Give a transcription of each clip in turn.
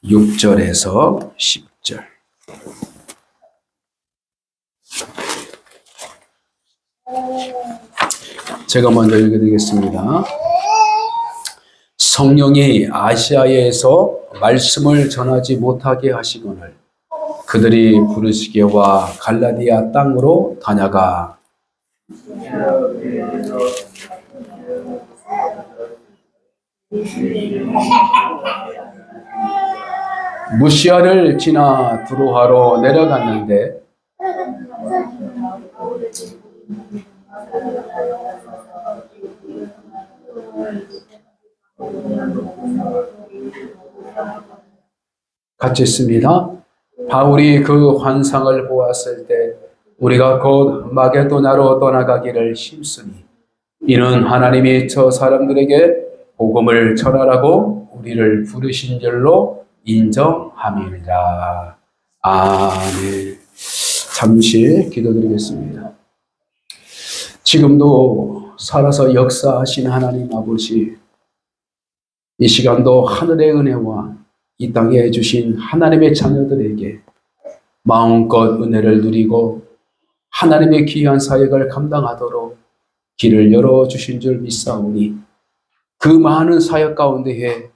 6절에서 10절. 제가 먼저 읽어드리겠습니다. 성령이 아시아에서 말씀을 전하지 못하게 하시거늘 그들이 부르시게와 갈라디아 땅으로 다녀가 무시아를 지나 두로하로 내려갔는데 같이 있습니다. 바울이 그 환상을 보았을 때 우리가 곧 마게도냐로 떠나가기를 힘쓰니 이는 하나님이 저 사람들에게 복음을 전하라고 우리를 부르신 줄로 인정함이니라. 아멘. 잠시 기도드리겠습니다. 지금도 살아서 역사하신 하나님 아버지, 이 시간도 하늘의 은혜와 이 땅에 주신 하나님의 자녀들에게 마음껏 은혜를 누리고 하나님의 귀한 사역을 감당하도록 길을 열어주신 줄 믿사오니 그 많은 사역 가운데에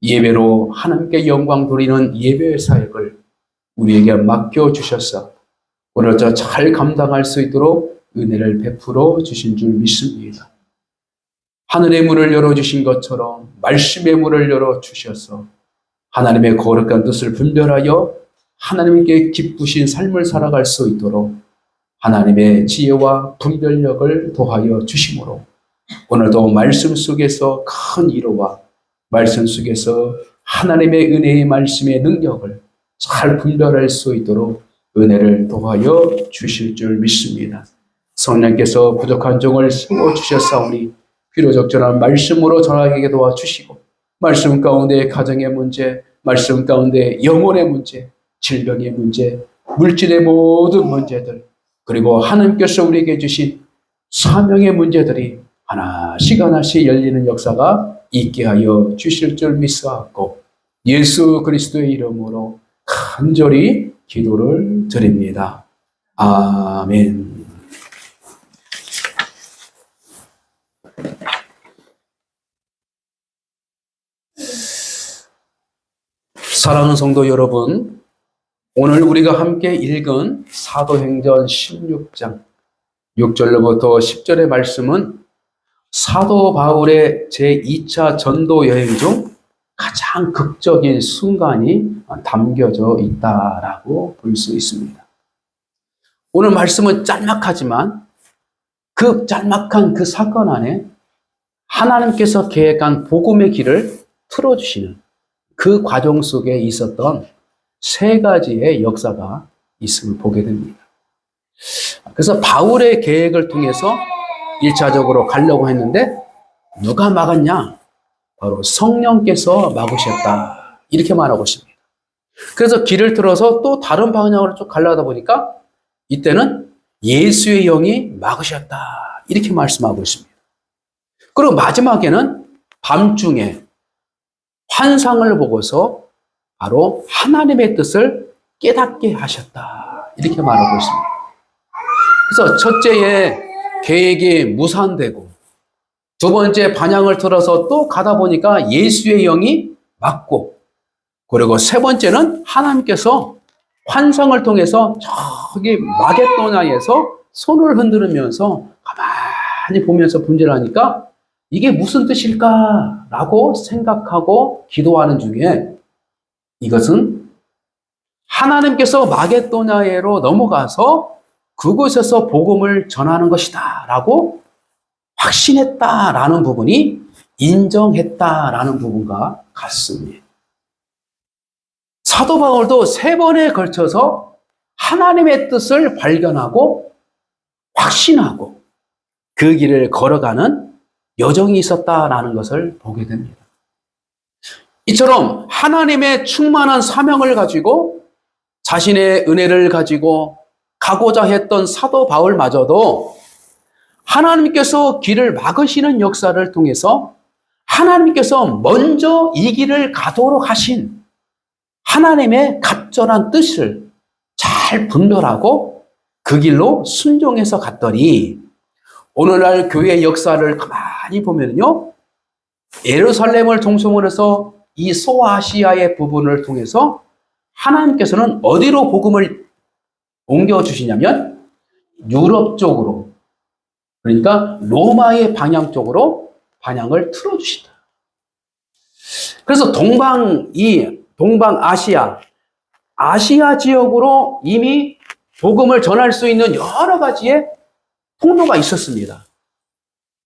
예배로 하나님께 영광 돌리는 예배의 사역을 우리에게 맡겨주셔서 오늘저 잘 감당할 수 있도록 은혜를 베풀어 주신 줄 믿습니다. 하늘의 문을 열어주신 것처럼 말씀의 문을 열어주셔서 하나님의 거룩한 뜻을 분별하여 하나님께 기쁘신 삶을 살아갈 수 있도록 하나님의 지혜와 분별력을 더하여 주심으로 오늘도 말씀 속에서 큰 위로와 말씀 속에서 하나님의 은혜의 말씀의 능력을 잘 분별할 수 있도록 은혜를 더하여 주실 줄 믿습니다. 성령께서 부족한 종을 세워주셨사오니 필요적절한 말씀으로 전하게 도와주시고 말씀 가운데 가정의 문제, 말씀 가운데 영혼의 문제, 질병의 문제, 물질의 모든 문제들, 그리고 하나님께서 우리에게 주신 사명의 문제들이 하나씩 하나씩 열리는 역사가 있게 하여 주실 줄 믿사옵고 예수 그리스도의 이름으로 간절히 기도를 드립니다. 아멘. 사랑하는 성도 여러분, 오늘 우리가 함께 읽은 사도행전 16장 6절로부터 10절의 말씀은 사도 바울의 제2차 전도 여행 중 가장 극적인 순간이 담겨져 있다라고 볼 수 있습니다. 오늘 말씀은 짤막하지만 그 짤막한 그 사건 안에 하나님께서 계획한 복음의 길을 틀어주시는 그 과정 속에 있었던 세 가지의 역사가 있음을 보게 됩니다. 그래서 바울의 계획을 통해서 1차적으로 가려고 했는데 누가 막았냐? 바로 성령께서 막으셨다. 이렇게 말하고 있습니다. 그래서 길을 틀어서 또 다른 방향으로 쭉 가려다 보니까 이때는 예수의 영이 막으셨다. 이렇게 말씀하고 있습니다. 그리고 마지막에는 밤중에 환상을 보고서 바로 하나님의 뜻을 깨닫게 하셨다. 이렇게 말하고 있습니다. 그래서 첫째의 계획이 무산되고 두 번째 방향을 틀어서 또 가다 보니까 예수의 영이 막고 그리고 세 번째는 하나님께서 환상을 통해서 저기 마겟도냐에서 손을 흔들으면서 가만히 보면서 분별하니까 이게 무슨 뜻일까라고 생각하고 기도하는 중에 이것은 하나님께서 마겟도냐로 넘어가서 그곳에서 복음을 전하는 것이다 라고 확신했다라는 부분이 인정했다라는 부분과 같습니다. 사도 바울도 세 번에 걸쳐서 하나님의 뜻을 발견하고 확신하고 그 길을 걸어가는 여정이 있었다라는 것을 보게 됩니다. 이처럼 하나님의 충만한 사명을 가지고 자신의 은혜를 가지고 가고자 했던 사도 바울마저도 하나님께서 길을 막으시는 역사를 통해서 하나님께서 먼저 이 길을 가도록 하신 하나님의 갑절한 뜻을 잘 분별하고 그 길로 순종해서 갔더니 오늘날 교회의 역사를 가만히 보면요, 예루살렘을 중심으로 해서 이 소아시아의 부분을 통해서 하나님께서는 어디로 복음을 옮겨주시냐면 유럽 쪽으로, 그러니까 로마의 방향 쪽으로 방향을 틀어주신다. 그래서 아시아 지역으로 이미 복음을 전할 수 있는 여러 가지의 통로가 있었습니다.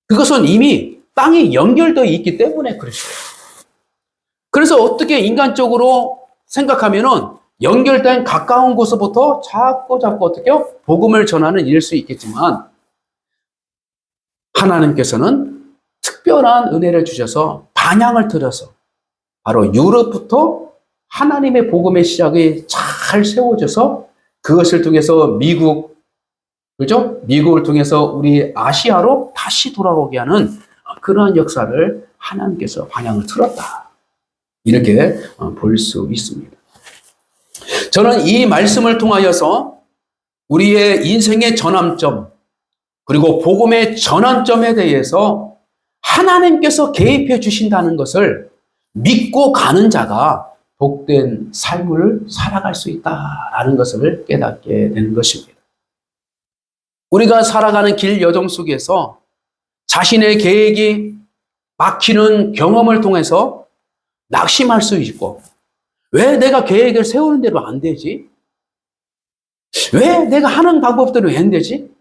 그것은 이미 땅이 연결되어 있기 때문에 그랬어요. 그래서 어떻게 인간적으로 생각하면은 연결된 가까운 곳으로부터 자꾸 어떻게 복음을 전하는 일일 수 있겠지만, 하나님께서는 특별한 은혜를 주셔서 방향을 틀어서 바로 유럽부터 하나님의 복음의 시작이 잘 세워져서 그것을 통해서 미국을 통해서 우리 아시아로 다시 돌아오게 하는 그러한 역사를 하나님께서 방향을 틀었다. 이렇게 볼 수 있습니다. 저는 이 말씀을 통하여서 우리의 인생의 전환점, 그리고 복음의 전환점에 대해서 하나님께서 개입해 주신다는 것을 믿고 가는 자가 복된 삶을 살아갈 수 있다라는 것을 깨닫게 되는 것입니다. 우리가 살아가는 길 여정 속에서 자신의 계획이 막히는 경험을 통해서 낙심할 수 있고, 왜 내가 계획을 세우는 대로 안 되지? 왜 내가 하는 방법대로 안 되지?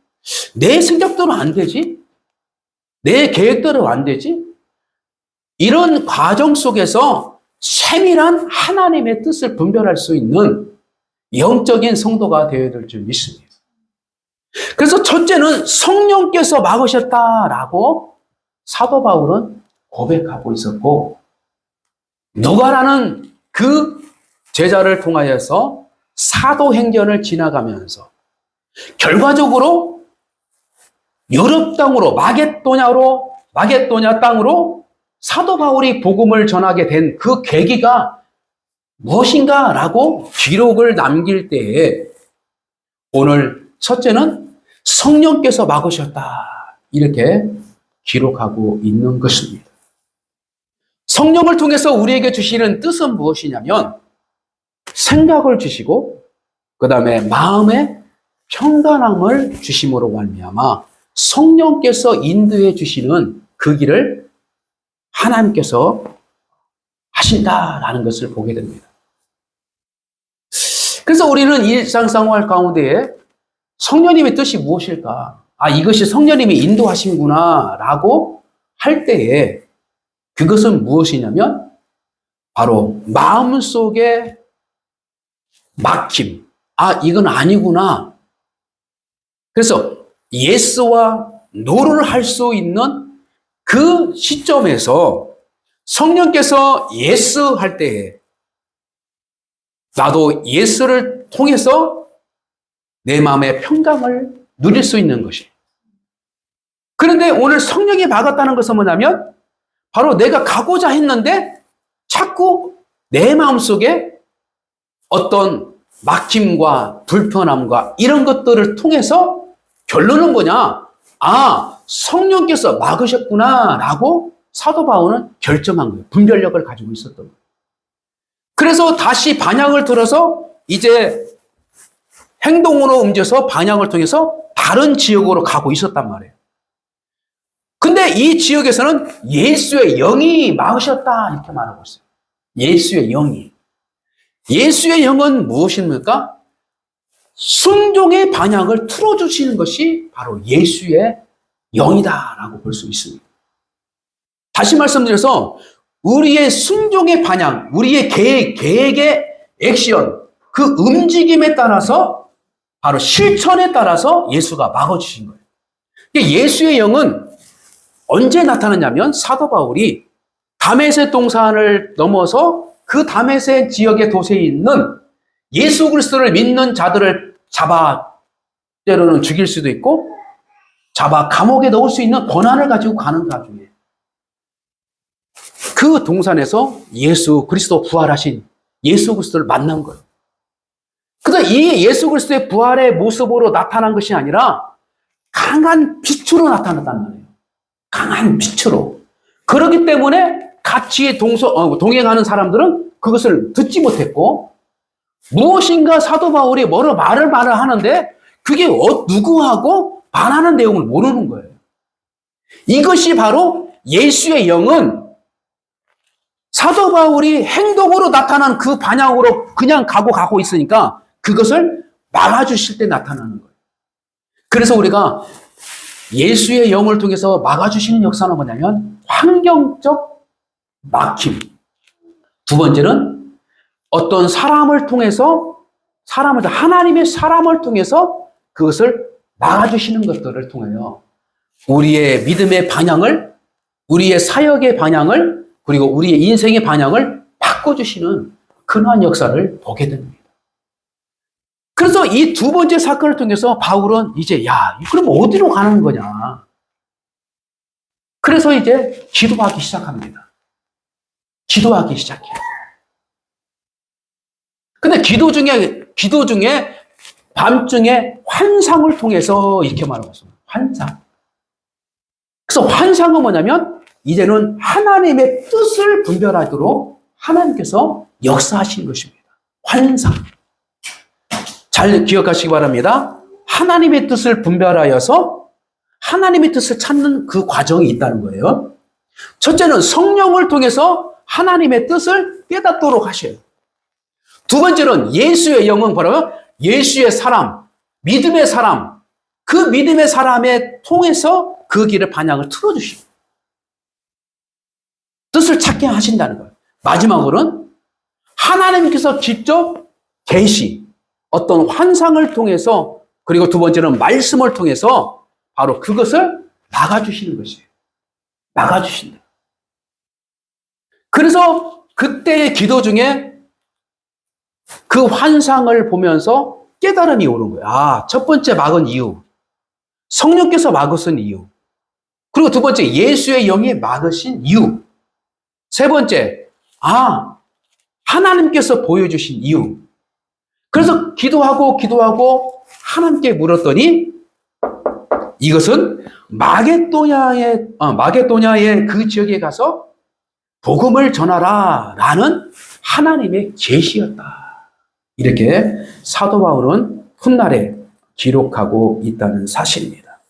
내 생각대로 안 되지? 내 계획대로 안 되지? 이런 과정 속에서 세밀한 하나님의 뜻을 분별할 수 있는 영적인 성도가 되어야 될 줄 믿습니다. 그래서 첫째는 성령께서 막으셨다라고 사도 바울은 고백하고 있었고, 누가라는 그 제자를 통하여서 사도행전을 지나가면서 결과적으로 유럽 땅으로 마게도냐 땅으로 사도 바울이 복음을 전하게 된 그 계기가 무엇인가라고 기록을 남길 때에 오늘 첫째는 성령께서 막으셨다, 이렇게 기록하고 있는 것입니다. 성령을 통해서 우리에게 주시는 뜻은 무엇이냐면 생각을 주시고 그 다음에 마음의 평안함을 주심으로 말미암아 성령께서 인도해 주시는 그 길을 하나님께서 하신다라는 것을 보게 됩니다. 그래서 우리는 일상생활 가운데에 성령님의 뜻이 무엇일까? 이것이 성령님이 인도하신구나 라고 할 때에 그것은 무엇이냐면 바로 마음속에 막힘, 이건 아니구나. 그래서 예스와 노를 할 수 있는 그 시점에서 성령께서 예스 할 때에 나도 예스를 통해서 내 마음의 평강을 누릴 수 있는 것이에요. 그런데 오늘 성령이 막았다는 것은 뭐냐면 바로 내가 가고자 했는데 자꾸 내 마음속에 어떤 막힘과 불편함과 이런 것들을 통해서 결론은 뭐냐? 성령께서 막으셨구나 라고 사도 바울은 결정한 거예요. 분별력을 가지고 있었던 거예요. 그래서 다시 방향을 들어서 이제 행동으로 옮겨서 방향을 통해서 다른 지역으로 가고 있었단 말이에요. 근데 이 지역에서는 예수의 영이 막으셨다 이렇게 말하고 있어요. 예수의 영이. 예수의 영은 무엇입니까? 순종의 방향을 틀어주시는 것이 바로 예수의 영이다라고 볼 수 있습니다. 다시 말씀드려서 우리의 순종의 방향, 우리의 계획의 액션, 그 움직임에 따라서 바로 실천에 따라서 예수가 막아주신 거예요. 예수의 영은 언제 나타났냐면 사도 바울이 다메섹 동산을 넘어서 그 다메섹 지역의 도시에 있는 예수 그리스도를 믿는 자들을 잡아 때로는 죽일 수도 있고 잡아 감옥에 넣을 수 있는 권한을 가지고 가는 가중에 그 동산에서 예수 그리스도 부활하신 예수 그리스도를 만난 거예요. 그래서 이 예수 그리스도의 부활의 모습으로 나타난 것이 아니라 강한 빛으로 나타났단 말이에요. 강한 빛으로. 그렇기 때문에 같이 동행하는 사람들은 그것을 듣지 못했고, 무엇인가 사도 바울이 말을 하는데 그게 누구하고 반하는 내용을 모르는 거예요. 이것이 바로 예수의 영은 사도 바울이 행동으로 나타난 그 방향으로 그냥 가고 있으니까 그것을 막아주실 때 나타나는 거예요. 그래서 우리가 예수의 영을 통해서 막아주시는 역사는 뭐냐면 환경적 막힘. 두 번째는 어떤 사람을 통해서 하나님의 사람을 통해서 그것을 막아주시는 것들을 통하여 우리의 믿음의 방향을, 우리의 사역의 방향을, 그리고 우리의 인생의 방향을 바꿔주시는 근한 역사를 보게 됩니다. 그래서 이 두 번째 사건을 통해서 바울은 이제 그럼 어디로 가는 거냐? 그래서 이제 기도하기 시작합니다. 기도하기 시작해요. 근데 기도 중에 밤중에 환상을 통해서 이렇게 말하고 있습니다. 환상. 그래서 환상은 뭐냐면 이제는 하나님의 뜻을 분별하도록 하나님께서 역사하신 것입니다. 환상. 잘 기억하시기 바랍니다. 하나님의 뜻을 분별하여서 하나님의 뜻을 찾는 그 과정이 있다는 거예요. 첫째는 성령을 통해서 하나님의 뜻을 깨닫도록 하셔요. 두 번째는 예수의 영은 뭐라고요? 예수의 사람, 믿음의 사람, 그 믿음의 사람에 통해서 그 길의 방향을 틀어주시고 뜻을 찾게 하신다는 거예요. 마지막으로는 하나님께서 직접 계시, 어떤 환상을 통해서, 그리고 두 번째는 말씀을 통해서 바로 그것을 막아주시는 것이에요. 막아주신다. 그래서 그때의 기도 중에 그 환상을 보면서 깨달음이 오는 거예요. 첫 번째 막은 이유, 성령께서 막으신 이유, 그리고 두 번째 예수의 영이 막으신 이유, 세 번째 하나님께서 보여주신 이유. 그래서 기도하고 하나님께 물었더니 이것은 마게도냐의 그 지역에 가서 복음을 전하라 라는 하나님의 계시였다. 이렇게 사도 바울은 훗날에 기록하고 있다는 사실입니다.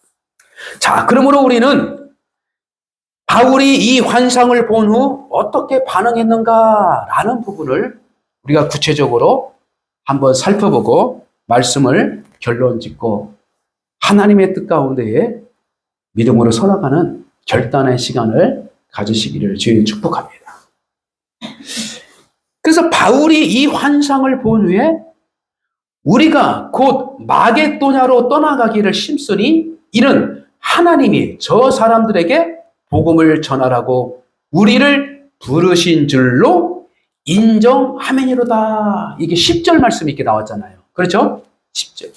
자, 그러므로 우리는 바울이 이 환상을 본 후 어떻게 반응했는가라는 부분을 우리가 구체적으로 한번 살펴보고 말씀을 결론 짓고 하나님의 뜻 가운데에 믿음으로 살아가는 결단의 시간을 가지시기를 주님 축복합니다. 그래서 바울이 이 환상을 본 후에 우리가 곧 마게도냐로 떠나가기를 심쓰니 이는 하나님이 저 사람들에게 복음을 전하라고 우리를 부르신 줄로 인정하매니로다. 이게 10절 말씀이 이렇게 나왔잖아요. 그렇죠? 10절.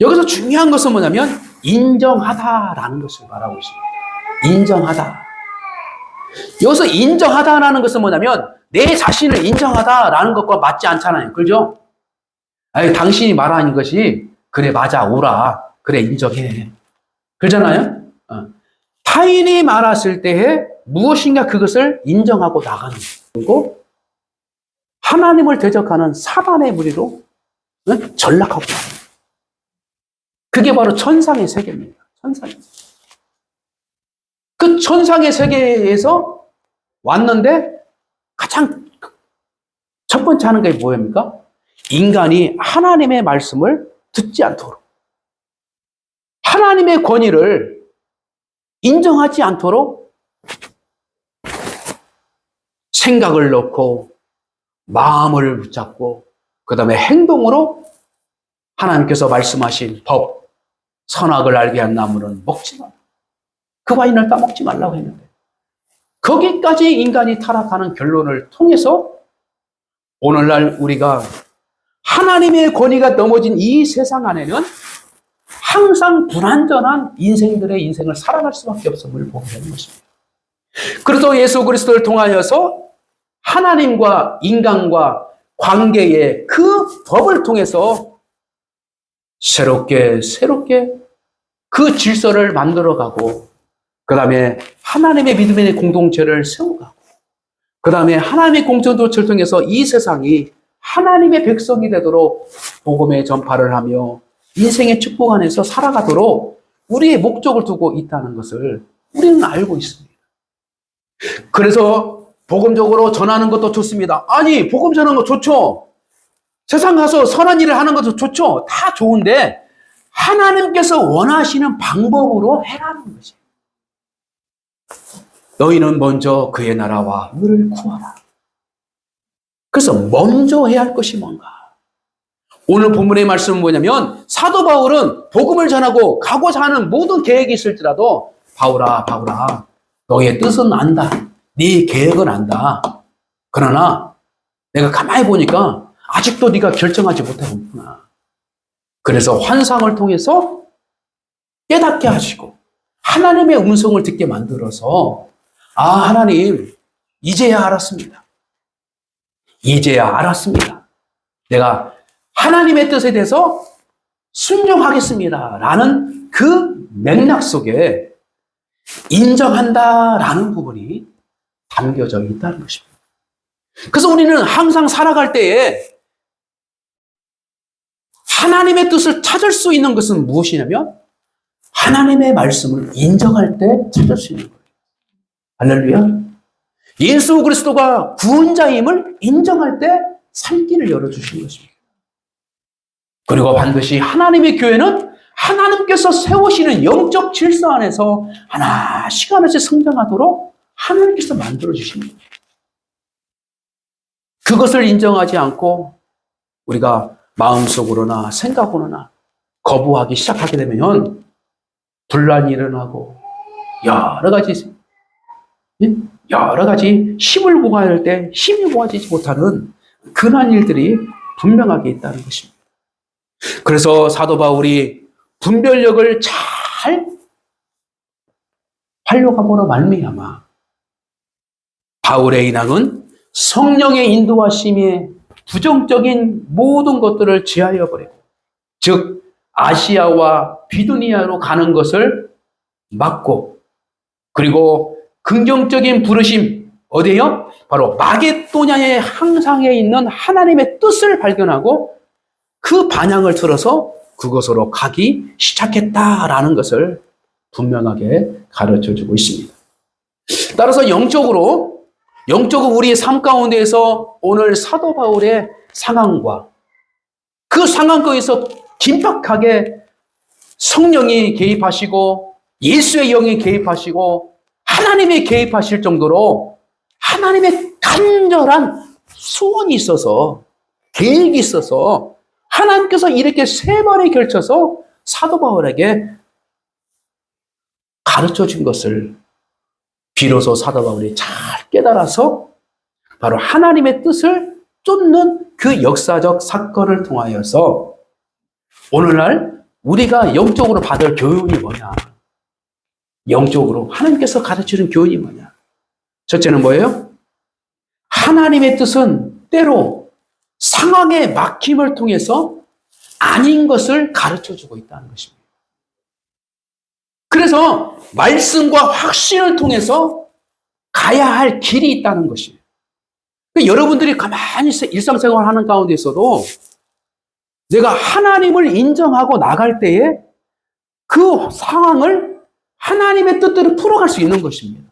여기서 중요한 것은 뭐냐면 인정하다라는 것을 말하고 있습니다. 인정하다. 여기서 인정하다라는 것은 뭐냐면 내 자신을 인정하다라는 것과 맞지 않잖아요. 그렇죠? 당신이 말하는 것이 그래 맞아 오라 그래 인정해 그러잖아요. 타인이 말했을 때에 무엇인가 그것을 인정하고 나가는 거고 하나님을 대적하는 사단의 무리로 전락하고 나가는 거예요. 그게 바로 천상의 세계입니다. 천상의 세계. 그 천상의 세계에서 왔는데 가장 첫 번째 하는 게 뭐입니까? 인간이 하나님의 말씀을 듣지 않도록 하나님의 권위를 인정하지 않도록 생각을 넣고 마음을 붙잡고 그 다음에 행동으로 하나님께서 말씀하신 법, 선악을 알게 한 나무는 먹지 마라. 그 와인을 따먹지 말라고 했는데 거기까지 인간이 타락하는 결론을 통해서 오늘날 우리가 하나님의 권위가 넘어진 이 세상 안에는 항상 불완전한 인생들의 인생을 살아갈 수밖에 없음을 보게 되는 것입니다. 그래서 예수 그리스도를 통하여서 하나님과 인간과 관계의 그 법을 통해서 새롭게 그 질서를 만들어가고, 그 다음에 하나님의 믿음의 공동체를 세워가고, 그 다음에 하나님의 공동체를 통해서 이 세상이 하나님의 백성이 되도록 복음의 전파를 하며 인생의 축복 안에서 살아가도록 우리의 목적을 두고 있다는 것을 우리는 알고 있습니다. 그래서 복음적으로 전하는 것도 좋습니다. 아니, 복음 전하는 거 좋죠. 세상 가서 선한 일을 하는 것도 좋죠. 다 좋은데 하나님께서 원하시는 방법으로 해라는 거지. 너희는 먼저 그의 나라와 의를 구하라. 그래서 먼저 해야 할 것이 뭔가? 오늘 본문의 말씀은 뭐냐면, 사도 바울은 복음을 전하고 가고자 하는 모든 계획이 있을지라도 바울아 너의 뜻은 안다. 네 계획은 안다. 그러나 내가 가만히 보니까 아직도 네가 결정하지 못하고 있구나. 그래서 환상을 통해서 깨닫게 하시고 하나님의 음성을 듣게 만들어서, 하나님, 이제야 알았습니다. 내가 하나님의 뜻에 대해서 순종하겠습니다. 라는 그 맥락 속에 인정한다라는 부분이 담겨져 있다는 것입니다. 그래서 우리는 항상 살아갈 때에 하나님의 뜻을 찾을 수 있는 것은 무엇이냐면 하나님의 말씀을 인정할 때 찾을 수 있는 거예요. 할렐루야. 예수 그리스도가 구원자임을 인정할 때 살 길을 열어주신 것입니다. 그리고 반드시 하나님의 교회는 하나님께서 세우시는 영적 질서 안에서 하나씩 성장하도록 하나님께서 만들어주신 거예요. 그것을 인정하지 않고 우리가 마음속으로나 생각으로나 거부하기 시작하게 되면 분란이 일어나고 여러 가지 힘을 모아야 때 힘이 모아지지 못하는 그런 일들이 분명하게 있다는 것입니다. 그래서 사도 바울이 분별력을 잘 활용함으로 말미암아 바울의 인항은 성령의 인도하심에 부정적인 모든 것들을 제하여 버리고, 즉 아시아와 비두니아로 가는 것을 막고, 그리고 긍정적인 부르심 어디에요? 바로 마게도냐의 항상에 있는 하나님의 뜻을 발견하고 그 방향을 틀어서 그곳으로 가기 시작했다라는 것을 분명하게 가르쳐주고 있습니다. 따라서 영적으로 우리의 삶 가운데에서 오늘 사도 바울의 상황과 그 상황에서 긴박하게 성령이 개입하시고 예수의 영이 개입하시고 하나님이 개입하실 정도로 하나님의 간절한 소원이 있어서, 계획이 있어서 하나님께서 이렇게 세 번에 걸쳐서 사도 바울에게 가르쳐 준 것을 비로소 사도 바울이 잘 깨달아서 바로 하나님의 뜻을 쫓는 그 역사적 사건을 통하여서 오늘날 우리가 영적으로 받을 교훈이 뭐냐? 영적으로 하나님께서 가르치는 교훈이 뭐냐? 첫째는 뭐예요? 하나님의 뜻은 때로 상황의 막힘을 통해서 아닌 것을 가르쳐주고 있다는 것입니다. 그래서 말씀과 확신을 통해서 가야 할 길이 있다는 것이에요. 여러분들이 가만히 일상생활하는 가운데 있어도 내가 하나님을 인정하고 나갈 때에 그 상황을 하나님의 뜻대로 풀어갈 수 있는 것입니다.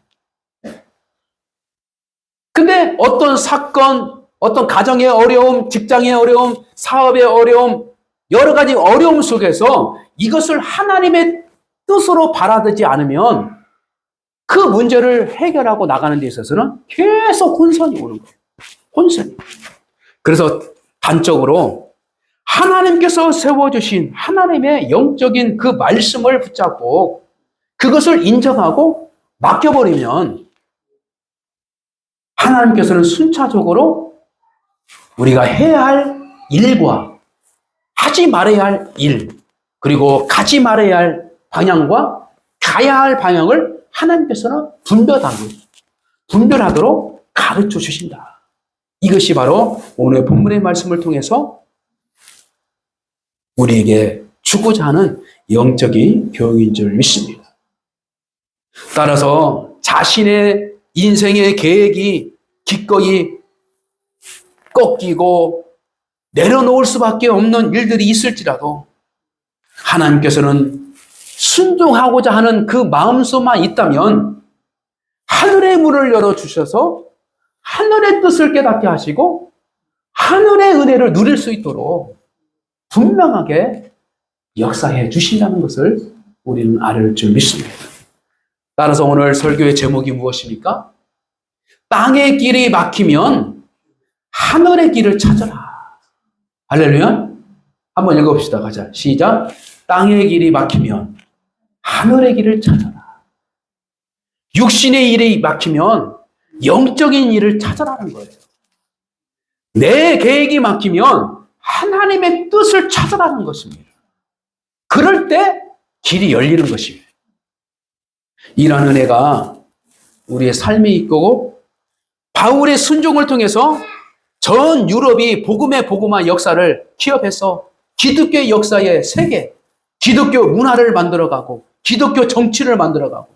근데 어떤 사건, 어떤 가정의 어려움, 직장의 어려움, 사업의 어려움, 여러 가지 어려움 속에서 이것을 하나님의 뜻으로 받아들이지 않으면 그 문제를 해결하고 나가는 데 있어서는 계속 혼선이 오는 거예요. 혼선이. 그래서 단적으로 하나님께서 세워주신 하나님의 영적인 그 말씀을 붙잡고 그것을 인정하고 맡겨버리면 하나님께서는 순차적으로 우리가 해야 할 일과 하지 말아야 할 일, 그리고 가지 말아야 할 방향과 가야 할 방향을 하나님께서는 분별하는 거예요. 분별하도록 가르쳐 주신다. 이것이 바로 오늘 본문의 말씀을 통해서 우리에게 주고자 하는 영적인 교육인 줄 믿습니다. 따라서 자신의 인생의 계획이 기꺼이 꺾이고 내려놓을 수밖에 없는 일들이 있을지라도 하나님께서는 순종하고자 하는 그 마음속만 있다면 하늘의 문을 열어주셔서 하늘의 뜻을 깨닫게 하시고 하늘의 은혜를 누릴 수 있도록 분명하게 역사해 주신다는 것을 우리는 알을 줄 믿습니다. 따라서 오늘 설교의 제목이 무엇입니까? 땅의 길이 막히면 하늘의 길을 찾아라. 할렐루야. 한번 읽어봅시다. 가자. 시작. 땅의 길이 막히면 하늘의 길을 찾아라. 육신의 일이 막히면 영적인 일을 찾아라는 거예요. 내 계획이 막히면 하나님의 뜻을 찾아라는 것입니다. 그럴 때 길이 열리는 것입니다. 이런 은혜가 우리의 삶에 있고 바울의 순종을 통해서 전 유럽이 복음의 복음화 역사를 기업해서 기독교 역사의 세계, 기독교 문화를 만들어가고 기독교 정치를 만들어가고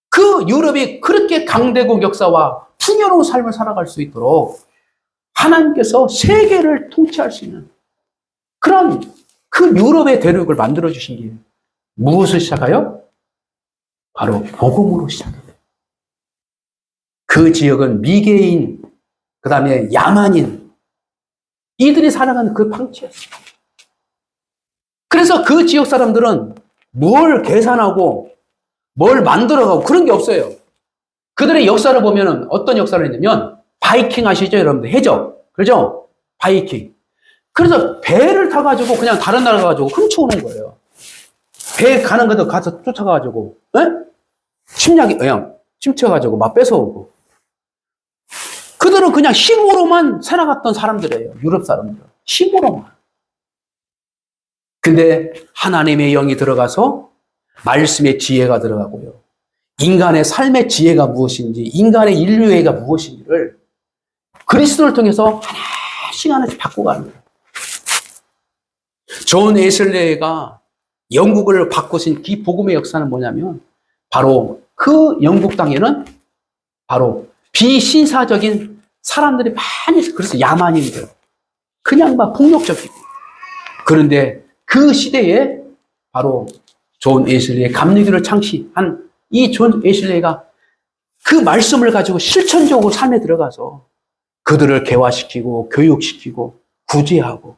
그 유럽이 그렇게 강대국 역사와 풍요로운 삶을 살아갈 수 있도록 하나님께서 세계를 통치할 수 있는 그런 그 유럽의 대륙을 만들어주신 게 무엇을 시작하여? 바로 복음으로 시작합니다. 그 지역은 미개인, 그 다음에 야만인, 이들이 살아가는 그 방치였어요. 그래서 그 지역 사람들은 뭘 계산하고 뭘 만들어가고 그런 게 없어요. 그들의 역사를 보면 어떤 역사를 했냐면 바이킹 아시죠 여러분들? 해적, 그렇죠? 바이킹. 그래서 배를 타가지고 그냥 다른 나라 가가지고 훔쳐오는 거예요. 배 가는 것도 가서 쫓아가가지고 침체가지고 막 뺏어오고. 그들은 그냥 힘으로만 살아갔던 사람들이에요. 유럽 사람들. 힘으로만. 근데 하나님의 영이 들어가서 말씀의 지혜가 들어가고요. 인간의 삶의 지혜가 무엇인지, 인간의 인류애가 무엇인지를 그리스도를 통해서 하나씩 바꿔가는 거예요. 존 웨슬리가 영국을 바꾸신 이 복음의 역사는 뭐냐면 바로 그 영국 땅에는 바로 비신사적인 사람들이 많이 있어요. 그래서 야만인들. 그냥 막 폭력적이고. 그런데 그 시대에 바로 존 웨슬리의 감리교를 창시한 이 존 웨슬리가 그 말씀을 가지고 실천적으로 삶에 들어가서 그들을 개화시키고 교육시키고 구제하고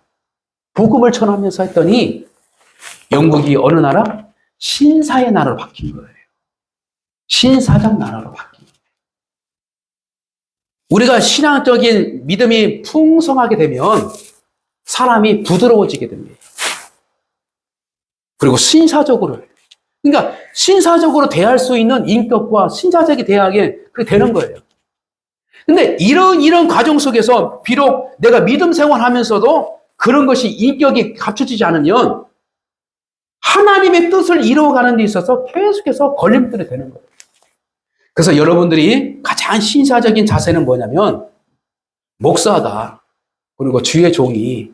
복음을 전하면서 했더니 영국이 어느 나라? 신사의 나라로 바뀐 거예요. 신사적 나라로 바뀐 거예요. 우리가 신앙적인 믿음이 풍성하게 되면 사람이 부드러워지게 됩니다. 그리고 신사적으로. 그러니까 신사적으로 대할 수 있는 인격과 신사적이 대하게 그렇게 되는 거예요. 근데 이런 과정 속에서 비록 내가 믿음 생활하면서도 그런 것이 인격이 갖춰지지 않으면 하나님의 뜻을 이루어가는 데 있어서 계속해서 걸림돌이 되는 거예요. 그래서 여러분들이 가장 신사적인 자세는 뭐냐면 목사가 그리고 주의 종이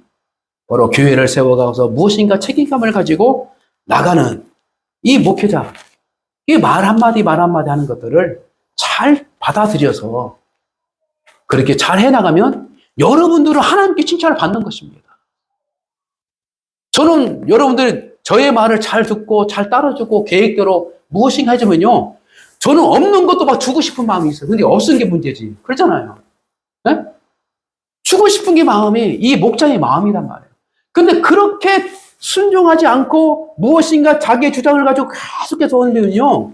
바로 교회를 세워가서 무엇인가 책임감을 가지고 나가는 이 목회자, 이 말 한마디 하는 것들을 잘 받아들여서 그렇게 잘 해나가면 여러분들은 하나님께 칭찬을 받는 것입니다. 저는 여러분들이 저의 말을 잘 듣고 잘 따라주고 계획대로 무엇인가 해주면요. 저는 없는 것도 막 주고 싶은 마음이 있어요. 근데 없은 게 문제지. 그렇잖아요. 네? 주고 싶은 게 마음이 이 목자의 마음이란 말이에요. 근데 그렇게 순종하지 않고 무엇인가 자기의 주장을 가지고 계속해서 오는데요.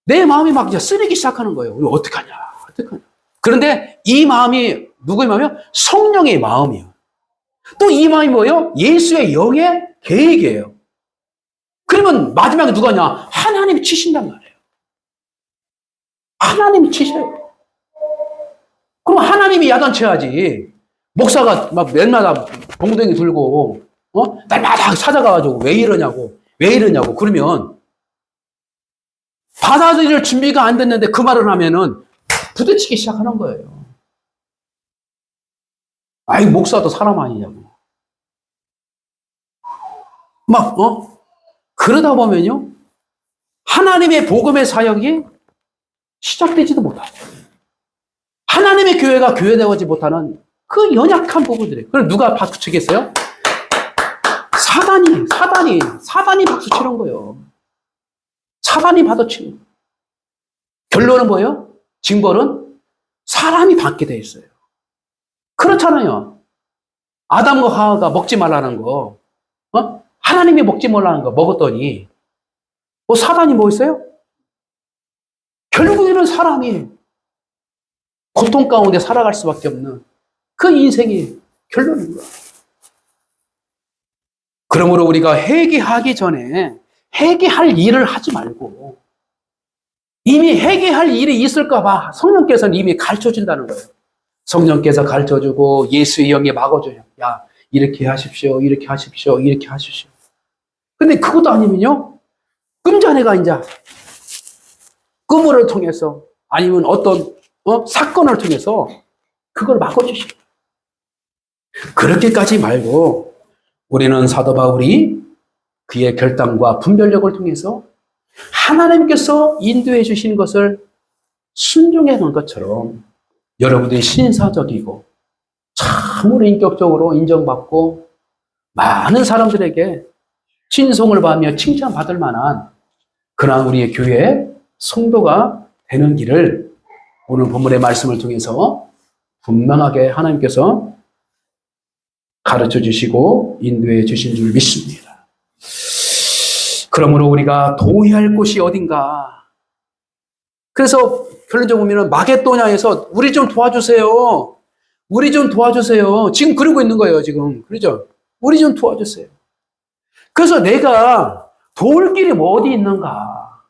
내 마음이 막 이제 쓰레기 시작하는 거예요. 우리 어떡하냐. 그런데 이 마음이 누구의 마음이요? 성령의 마음이에요. 또 이 마음이 뭐예요? 예수의 영의 계획이에요. 그러면 마지막에 누가 하냐? 하나님이 치신단 말이에요. 하나님이 치셔요. 그럼 하나님이 야단쳐야지. 목사가 막 맨마다 봉둥이 들고 날마다 찾아가가지고 왜 이러냐고 그러면 받아들일 준비가 안 됐는데 그 말을 하면은 부딪히기 시작하는 거예요. 아이, 목사도 사람 아니냐고. 그러다 보면요, 하나님의 복음의 사역이 시작되지도 못하고, 하나님의 교회가 교회되어지 못하는 그 연약한 부분들이에요. 그럼 누가 박수 치겠어요? 사단이 박수 치는 거예요. 사단이 받아치는 거예요. 결론은 뭐예요? 징벌은 사람이 받게 돼 있어요. 그렇잖아요. 아담과 하와가 먹지 말라는 거, 하나님이 먹지 말라는 거 먹었더니, 사단이 뭐 있어요? 결국에는 사람이 고통 가운데 살아갈 수밖에 없는 그 인생이 결론인 거예요. 그러므로 우리가 회개하기 전에 회개할 일을 하지 말고, 이미 회개할 일이 있을까봐 성령께서는 이미 가르쳐 준다는 거예요. 성령께서 가르쳐 주고 예수의 영이 막아줘요. 야, 이렇게 하십시오, 이렇게 하십시오, 이렇게 하십시오. 근데 그것도 아니면요, 금자네가 이제 꿈을 통해서 아니면 어떤 사건을 통해서 그걸 막아주시고, 그렇게까지 말고 우리는 사도 바울이 그의 결단과 분별력을 통해서 하나님께서 인도해 주신 것을 순종해 놓은 것처럼 여러분들이 신사적이고 참으로 인격적으로 인정받고 많은 사람들에게 칭송을 받으며 칭찬받을 만한 그러한 우리의 교회의 성도가 되는 길을 오늘 본문의 말씀을 통해서 분명하게 하나님께서 가르쳐 주시고 인도해 주신 줄 믿습니다. 그러므로 우리가 도의할 곳이 어딘가. 그래서 결론적으로 보면 마게도냐에서 우리 좀 도와주세요. 우리 좀 도와주세요. 지금 그러고 있는 거예요, 지금. 그렇죠? 우리 좀 도와주세요. 그래서 내가 도울 길이 뭐 어디 있는가?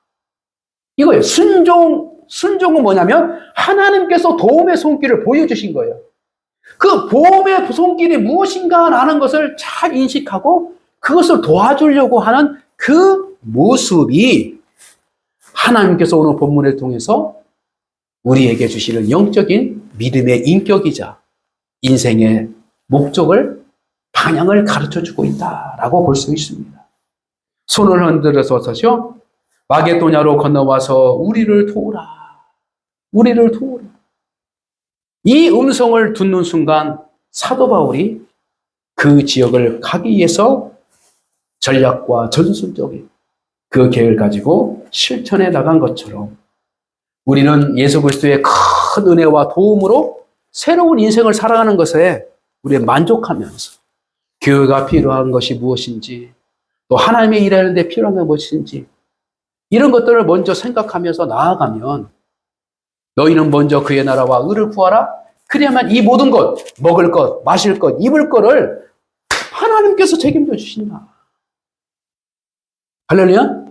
이거예요. 순종은 뭐냐면 하나님께서 도움의 손길을 보여주신 거예요. 그 도움의 손길이 무엇인가라는 것을 잘 인식하고 그것을 도와주려고 하는 그 모습이 하나님께서 오늘 본문을 통해서 우리에게 주시는 영적인 믿음의 인격이자 인생의 목적을, 방향을 가르쳐주고 있다라고 볼 수 있습니다. 손을 흔들어서요, 마게도냐로 건너와서 우리를 도우라. 우리를 도우라. 이 음성을 듣는 순간 사도 바울이 그 지역을 가기 위해서 전략과 전술적인 그 계획을 가지고 실천해 나간 것처럼 우리는 예수 그리스도의 큰 은혜와 도움으로 새로운 인생을 살아가는 것에 우리가 만족하면서 교회가 필요한 것이 무엇인지, 또 하나님의 일하는 데 필요한 게 무엇인지, 이런 것들을 먼저 생각하면서 나아가면 너희는 먼저 그의 나라와 의를 구하라. 그래야만 이 모든 것, 먹을 것, 마실 것, 입을 것을 하나님께서 책임져 주신다. 할렐루야.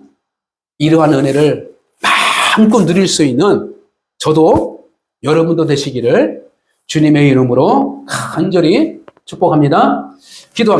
이러한 은혜를 마음껏 누릴 수 있는 저도 여러분도 되시기를 주님의 이름으로 간절히 축복합니다. 기도합니다.